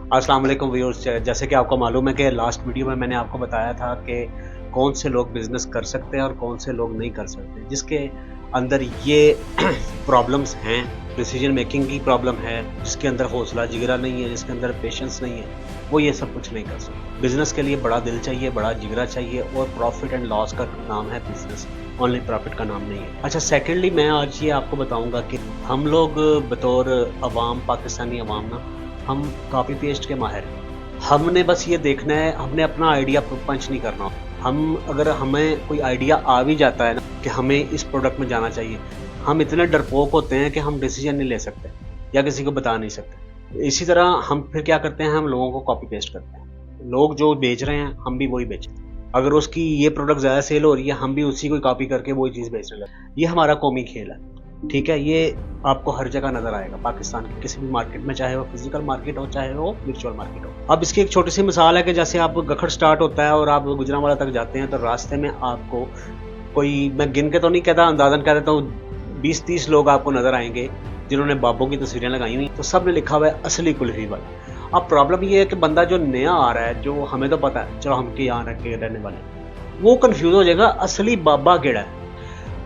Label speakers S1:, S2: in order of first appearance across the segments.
S1: अस्सलाम वालेकुम व्यूअर्स। जैसे कि आपको मालूम है कि लास्ट वीडियो में मैंने आपको बताया था कि कौन से लोग बिज़नेस कर सकते हैं और कौन से लोग नहीं कर सकते, जिसके अंदर ये प्रॉब्लम्स हैं। डिसीजन मेकिंग की प्रॉब्लम है, जिसके अंदर हौसला जिगरा नहीं है, जिसके अंदर पेशेंस नहीं है, वो ये सब कुछ नहीं कर सकता। बिज़नेस के लिए बड़ा दिल चाहिए, बड़ा जिगरा चाहिए, और प्रॉफिट एंड लॉस का नाम है बिज़नेस, ओनली प्रॉफिट का नाम नहीं है। अच्छा, सेकेंडली मैं आज ये आपको बताऊंगा कि हम लोग बतौर अवाम, पाकिस्तानी अवाम ना, हम कॉपी पेस्ट के माहिर हैं। हमने बस ये देखना है, हमने अपना आइडिया पंच नहीं करना। अगर हमें कोई आइडिया आ भी जाता है ना कि हमें इस प्रोडक्ट में जाना चाहिए, हम इतने डरपोक होते हैं कि हम डिसीजन नहीं ले सकते या किसी को बता नहीं सकते। इसी तरह हम फिर क्या करते हैं, हम लोगों को कॉपी पेस्ट करते हैं। लोग जो बेच रहे हैं हम भी वही बेचें। अगर उसकी ये प्रोडक्ट ज़्यादा सेल हो रही है, हम भी उसी को कॉपी करके वही चीज़ बेचने लगे। ये हमारा कौमी खेल है, ठीक है। ये आपको हर जगह नजर आएगा, पाकिस्तान के किसी भी मार्केट में, चाहे वो फिजिकल मार्केट हो चाहे वो वर्चुअल मार्केट हो। अब इसकी एक छोटी सी मिसाल है कि जैसे आप गखड़ स्टार्ट होता है और आप गुजरांवाला तक जाते हैं, तो रास्ते में आपको कोई, मैं गिन के तो नहीं कहता, अंदाजन कह देता हूँ, 20-30 लोग आपको नजर आएंगे जिन्होंने बाबों की तस्वीरें लगाई हुई, तो सब ने लिखा हुआ है असली कुल्फी वाला। अब प्रॉब्लम ये है कि बंदा जो नया आ रहा है, जो हमें तो पता है, चलो हम के यहाँ रहने वाले, वो कंफ्यूज हो जाएगा असली बाबा केड़ा है।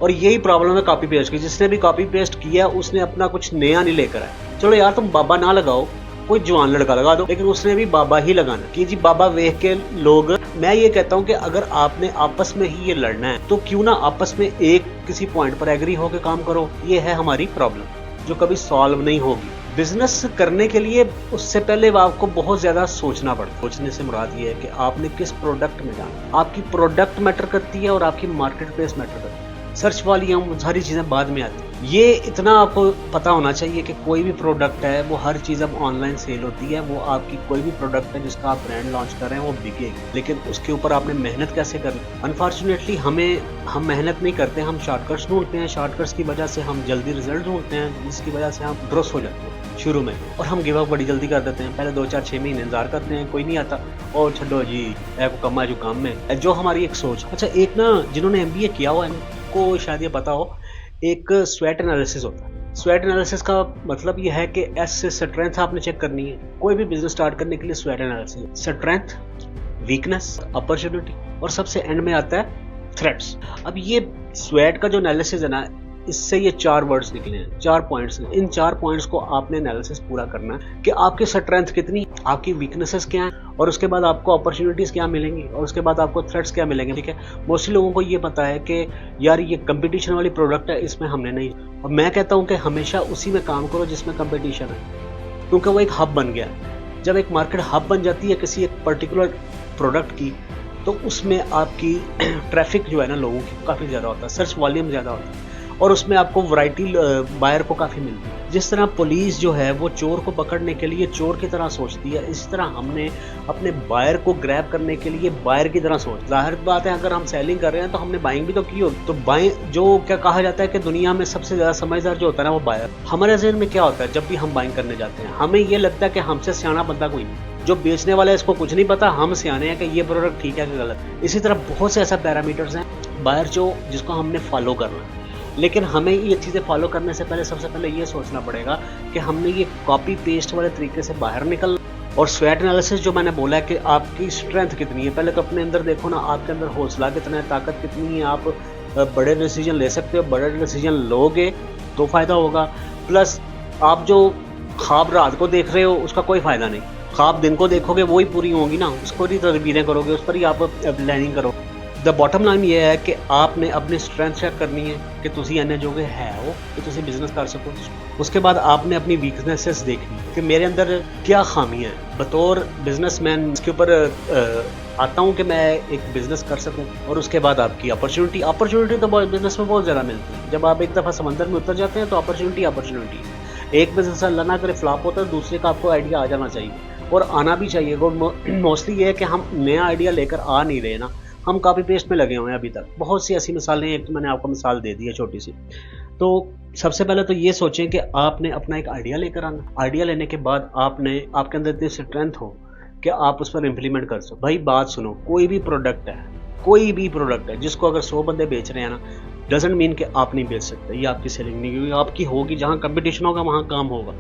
S1: और यही प्रॉब्लम है कॉपी पेस्ट की। जिसने भी कॉपी पेस्ट किया उसने अपना कुछ नया नहीं लेकर आया। चलो यार, तुम बाबा ना लगाओ, कोई जवान लड़का लगा दो, लेकिन उसने भी बाबा ही लगाना कि जी बाबा देख के लोग। मैं ये कहता हूँ कि अगर आपने आपस में ही ये लड़ना है तो क्यों ना आपस में एक किसी पॉइंट पर एग्री होकर काम करो। ये है हमारी प्रॉब्लम जो कभी सॉल्व नहीं होगी। बिजनेस करने के लिए उससे पहले आपको बहुत ज्यादा सोचना पड़ता है। सोचने से मुराद ये है कि आपने किस प्रोडक्ट में जाना। आपकी प्रोडक्ट मैटर करती है और आपकी मार्केट प्लेस मैटर करती है। सर्च वाली हम सारी चीज़ें बाद में आती हैं। ये इतना आपको पता होना चाहिए कि कोई भी प्रोडक्ट है, वो हर चीज़ अब ऑनलाइन सेल होती है। वो आपकी कोई भी प्रोडक्ट है जिसका आप ब्रांड लॉन्च कर रहे हैं, वो बिकेगी, लेकिन उसके ऊपर आपने मेहनत कैसे करनी। अनफॉर्चुनेटली हम मेहनत नहीं करते, हम शॉर्टकट्स ढूंढते हैं। शॉर्टकट्स की वजह से हम जल्दी रिजल्ट ढूंढते हैं, जिसकी वजह से हम ड्रॉस हो जाते हैं शुरू में, और हम गिव अप बड़ी जल्दी कर देते हैं। पहले 2-4-6 महीने इंतजार करते हैं, कोई नहीं आता, और छो जी को कमा जो काम में, जो हमारी एक सोच। अच्छा, एक ना जिन्होंने MBA किया हुआ है को शायद ये पता हो, एक स्वेट एनालिसिस होता है। स्वेट एनालिसिस का मतलब ये है कि एस से स्ट्रेंथ आपने चेक करनी है। कोई भी बिजनेस स्टार्ट करने के लिए sweat analysis, strength, weakness, opportunity, और सबसे एंड में आता है थ्रेट्स। अब ये स्वेट का जो एनालिसिस है ना, इससे ये 4 वर्ड्स निकले हैं, 4 पॉइंट्स। इन 4 पॉइंट्स को आपने एनालिसिस पूरा करना है कि आपकी स्ट्रेंथ कितनी, आपकी वीकनेसेस क्या हैं, और उसके बाद आपको अपॉर्चुनिटीज क्या मिलेंगी, और उसके बाद आपको थ्रेट्स क्या मिलेंगे। ठीक है, मोस्टली लोगों को ये पता है कि यार ये कंपटीशन वाली प्रोडक्ट है, इसमें हमने नहीं। और मैं कहता हूँ कि हमेशा उसी में काम करो जिसमें कंपटीशन है, क्योंकि वो एक हब बन गया है। जब एक मार्केट हब बन जाती है किसी एक पर्टिकुलर प्रोडक्ट की, तो उसमें आपकी ट्रैफिक जो है ना लोगों की काफ़ी ज़्यादा होता है, सर्च वॉल्यूम ज़्यादा होता है, और उसमें आपको वैरायटी बायर को काफ़ी मिलती है। जिस तरह पुलिस जो है वो चोर को पकड़ने के लिए चोर की तरह सोचती है, इसी तरह हमने अपने बायर को ग्रैब करने के लिए बायर की तरह सोच। जाहिर बात है, अगर हम सेलिंग कर रहे हैं तो हमने बाइंग भी तो की हो। तो बाइंग जो क्या कहा जाता है कि दुनिया में सबसे ज़्यादा समझदार जो होता है ना, वो बायर। हमारे ज़हन में क्या होता है जब भी हम बाइंग करने जाते हैं, हमें ये लगता है कि हमसे सियाना बंदा कोई नहीं। जो बेचने वाला है इसको कुछ नहीं पता, हम सियाने हैं कि ये प्रोडक्ट ठीक है कि गलत। इसी तरह बहुत से ऐसा पैरामीटर्स हैं बायर जिसको हमने फॉलो करना है। लेकिन हमें ये चीज़ें फॉलो करने से पहले सबसे पहले ये सोचना पड़ेगा कि हमने ये कॉपी पेस्ट वाले तरीके से बाहर निकल। और स्वेट एनालिसिस जो मैंने बोला है कि आपकी स्ट्रेंथ कितनी है, पहले तो अपने अंदर देखो ना, आपके अंदर हौसला कितना है, ताकत कितनी है। आप बड़े डिसीजन ले सकते हो, बड़े डिसीजन लोगे तो फ़ायदा होगा। प्लस आप जो ख्वाब रात को देख रहे हो उसका कोई फ़ायदा नहीं। ख्वाब दिन को देखोगे वही पूरी होंगी ना, उसको ही तदबीरें करोगे, उस पर ही आप प्लानिंग करो। द बॉटम लाइन ये है कि आपने अपनी स्ट्रेंथ चेक करनी है कि तुसी इन्ने जोगे है वो कि तुसी बिजनेस कर सको। उसके बाद आपने अपनी वीकनेसेस देखनी है कि मेरे अंदर क्या खामी है। बतौर बिजनेसमैन इसके ऊपर आता हूँ कि मैं एक बिजनेस कर सकूँ। और उसके बाद आपकी अपॉर्चुनिटी तो बिजनेस में बहुत ज़्यादा मिलती है। जब आप एक दफ़ा समंदर में उतर जाते हैं तो अपॉर्चुनिटी एक बिजनेस अल्लाह ना करे फ्लॉप होता है, दूसरे का आपको आइडिया आ जाना चाहिए और आना भी चाहिए। मोस्टली ये है कि हम नया आइडिया लेकर आ नहीं रहे ना, हम कॉपी पेस्ट में लगे हुए हैं अभी तक। बहुत सी ऐसी मिसालें हैं, एक तो मैंने आपको मिसाल दे दी है छोटी सी। तो सबसे पहले तो ये सोचें कि आपने अपना एक आइडिया लेकर आना। आइडिया लेने के बाद आपके अंदर इतनी स्ट्रेंथ हो कि आप उस पर इम्प्लीमेंट कर सको। भाई बात सुनो, कोई भी प्रोडक्ट है जिसको अगर 100 बंदे बेच रहे हैं ना, डजंट मीन कि आप नहीं बेच सकते, ये आपकी सेलिंग नहीं होगी। आपकी होगी, जहाँ कंपटीशन होगा वहाँ काम होगा।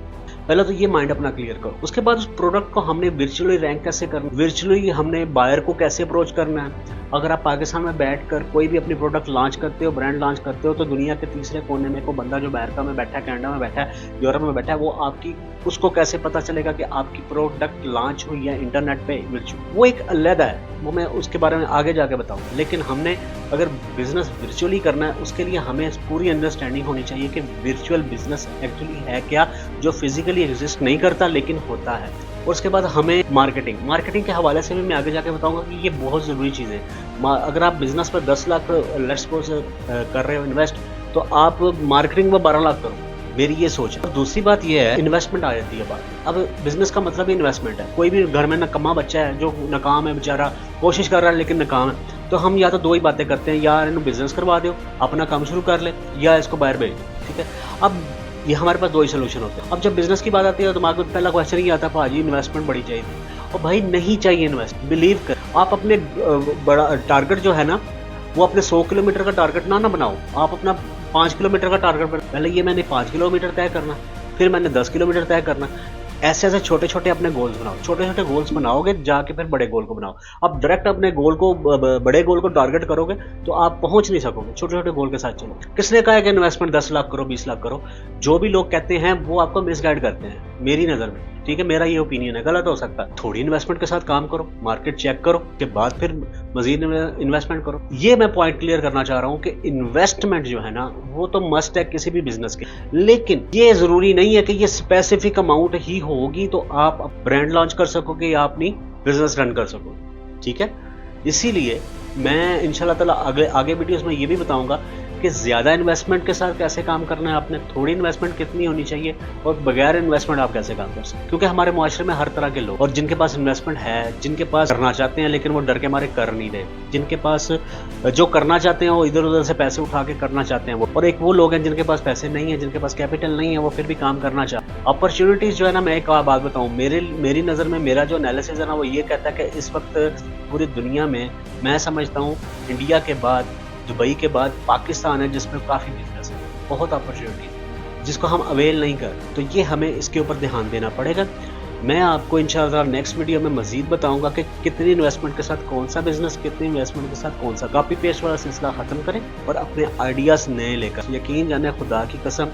S1: पहले तो ये माइंड अपना क्लियर करो। उसके बाद उस प्रोडक्ट को हमने वर्चुअली रैंक कैसे करना, वर्चुअली हमने बायर को कैसे अप्रोच करना है। अगर आप पाकिस्तान में बैठकर कोई भी अपनी प्रोडक्ट लॉन्च करते हो, ब्रांड लॉन्च करते हो, तो दुनिया के तीसरे कोने में को बंदा जो अमेरिका में बैठा है, कनाडा में बैठा है, यूरोप में बैठा है, वो आपकी उसको कैसे पता चलेगा कि आपकी प्रोडक्ट लॉन्च हुई है इंटरनेट पे वर्चुअल, वो एक अलग है, वो मैं उसके बारे में आगे जाके बताऊंगा। लेकिन हमने अगर बिजनेस वर्चुअली करना है, उसके लिए हमें पूरी अंडरस्टैंडिंग होनी चाहिए कि वर्चुअल बिजनेस एक्चुअली है क्या, जो फिजिकली एग्जिस्ट नहीं करता लेकिन होता है। और उसके बाद हमें मार्केटिंग के हवाले से भी मैं आगे जाके बताऊंगा कि ये बहुत ज़रूरी चीज़ है। अगर आप बिजनेस पर 10 लाख लेट्स सपोज कर रहे हो इन्वेस्ट, तो आप मार्केटिंग में 12 लाख करो, मेरी ये सोच है। और दूसरी बात ये है, इन्वेस्टमेंट आ जाती है बात। अब बिजनेस का मतलब ही इन्वेस्टमेंट है। कोई भी घर में नकम्मा बच्चा है जो नाकाम है, बेचारा कोशिश कर रहा है लेकिन नाकाम है, तो हम या तो दो ही बातें करते हैं, या इन्हें बिजनेस करवा दो, अपना काम शुरू कर ले, या इसको बाहर भेज दो। ठीक है, अब ये हमारे पास दो ही सोल्यूशन होते हैं। अब जब बिजनेस की बात आती है, दिमाग में पहला क्वेश्चन ही आता है, भाजी इन्वेस्टमेंट बड़ी चाहिए। और भाई नहीं चाहिए इन्वेस्ट, बिलीव कर। आप अपने बड़ा टारगेट जो है ना, वो अपने 100 किलोमीटर का टारगेट ना बनाओ, आप अपना 5 किलोमीटर का टारगेट बनाओ। पहले ये मैंने 5 किलोमीटर तय करना, फिर मैंने 10 किलोमीटर तय करना। ऐसे ऐसे छोटे छोटे अपने गोल्स बनाओ, छोटे छोटे गोल्स बनाओगे जाके फिर बड़े गोल को बनाओ। अब डायरेक्ट अपने गोल को बड़े गोल को टारगेट करोगे तो आप पहुंच नहीं सकोगे। छोटे छोटे गोल के साथ चलो। किसने कहा है कि इन्वेस्टमेंट 10 लाख करो, 20 लाख करो? जो भी लोग कहते हैं वो आपको मिसगाइड करते हैं, मेरी नज़र में। ठीक है, मेरा ये ओपिनियन है, गलत हो सकता है। थोड़ी इन्वेस्टमेंट के साथ काम करो, मार्केट चेक करो, के बाद फिर मजीद इन्वेस्टमेंट करो। ये मैं पॉइंट क्लियर करना चाह रहा हूँ कि इन्वेस्टमेंट जो है ना, वो तो मस्ट है किसी भी बिजनेस के, लेकिन ये जरूरी नहीं है कि ये स्पेसिफिक अमाउंट ही होगी तो आप ब्रांड लॉन्च कर सकोगे या अपनी बिजनेस रन कर सकोगे। ठीक है, इसीलिए मैं इंशाल्लाह ताला आगे वीडियोस में ये भी बताऊंगा कि ज़्यादा इन्वेस्टमेंट के साथ कैसे काम करना है आपने, थोड़ी इन्वेस्टमेंट कितनी होनी चाहिए, और बगैर इन्वेस्टमेंट आप कैसे काम कर सकते हैं। क्योंकि हमारे मुआशरे में हर तरह के लोग, और जिनके पास इन्वेस्टमेंट है, जिनके पास करना चाहते हैं लेकिन वो डर के मारे कर नहीं रहे, जिनके पास जो करना चाहते हैं वो इधर उधर से पैसे उठा के करना चाहते हैं वो, और एक वो लोग हैं जिनके पास पैसे नहीं है, जिनके पास कैपिटल नहीं है, वो फिर भी काम करना चाहते हैं। अपॉर्चुनिटीज़ जो है ना, मैं एक बात बताऊँ, मेरी नज़र में मेरा जो एनालिसिस है ना, वो ये कहता है कि इस वक्त पूरी दुनिया में मैं समझता हूँ इंडिया के बाद, दुबई के बाद पाकिस्तान है जिसमें काफ़ी बिजनेस है, बहुत अपॉर्चुनिटी है जिसको हम अवेल नहीं कर। तो ये हमें इसके ऊपर ध्यान देना पड़ेगा। मैं आपको इंशाल्लाह नेक्स्ट वीडियो में मजीद बताऊंगा कि कितनी इन्वेस्टमेंट के साथ कौन सा बिजनेस, कितनी इन्वेस्टमेंट के साथ कौन सा। कॉपी पेस्ट वाला सिलसिला ख़त्म करें और अपने आइडियाज़ नए लेकर, यकीन जाने खुदा की कसम,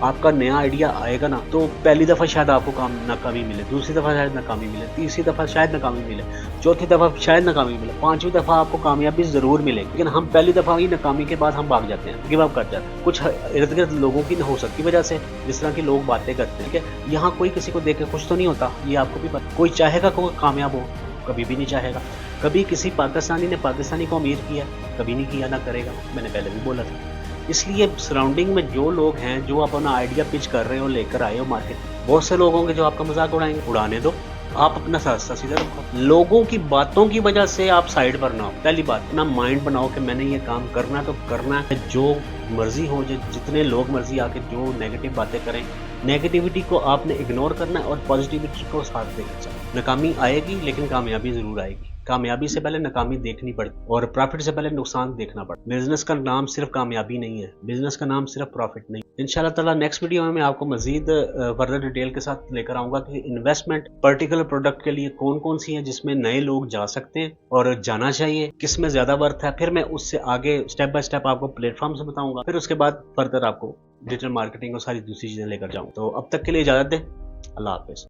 S1: आपका नया आइडिया आएगा ना, तो पहली दफ़ा शायद आपको नाकामी मिले, दूसरी दफ़ा शायद नाकामी मिले, तीसरी दफ़ा शायद नाकामी मिले, चौथी दफ़ा शायद नाकामी मिले, पांचवी दफ़ा आपको कामयाबी ज़रूर मिलेगी। लेकिन हम पहली दफ़ा ही नाकामी के बाद हम भाग जाते हैं, गिव अप कर जाते हैं। कुछ इर्द गिर्द लोगों की हो सकती वजह से, जिस तरह की लोग बातें करते हैं। ठीक है, यहाँ कोई किसी को देख के खुश तो नहीं होता, ये आपको भी पता। कोई चाहेगा कोई कामयाब हो? कभी भी नहीं चाहेगा। कभी किसी पाकिस्तानी ने पाकिस्तानी को अमीर किया? कभी नहीं किया, ना करेगा। मैंने पहले भी बोला था। इसलिए सराउंडिंग में जो लोग हैं, जो अपना आइडिया पिच कर रहे हो, लेकर आए हो मार्केट, बहुत से लोग होंगे जो आपका मजाक उड़ाएंगे, उड़ाने दो। आप अपना रास्ता सीधा रखो, लोगों की बातों की वजह से आप साइड पर ना हो। पहली बात, अपना माइंड बनाओ कि मैंने ये काम करना है तो करना है, जो मर्जी हो, जितने लोग मर्जी आके जो नेगेटिव बातें करें, नेगेटिविटी को आपने इग्नोर करना है और पॉजिटिविटी को साथ देकर चलना। नाकामी आएगी लेकिन कामयाबी जरूर आएगी। कामयाबी से पहले नाकामी देखनी पड़ती और प्रॉफिट से पहले नुकसान देखना पड़ता। बिजनेस का नाम सिर्फ कामयाबी नहीं है, बिजनेस का नाम सिर्फ प्रॉफिट नहीं। इंशाल्लाह ताला नेक्स्ट वीडियो में मैं आपको मजीद फर्दर डिटेल के साथ लेकर आऊंगा कि इन्वेस्टमेंट पर्टिकुलर प्रोडक्ट के लिए कौन कौन सी है जिसमें नए लोग जा सकते हैं और जाना चाहिए, किस में ज्यादा वर्थ है। फिर मैं उससे आगे स्टेप बाय स्टेप आपको प्लेटफॉर्म से बताऊंगा, फिर उसके बाद फर्दर आपको डिजिटल मार्केटिंग और सारी दूसरी चीजें लेकर जाऊँ। तो अब तक के लिए इजाजत दें, अल्लाह हाफिज।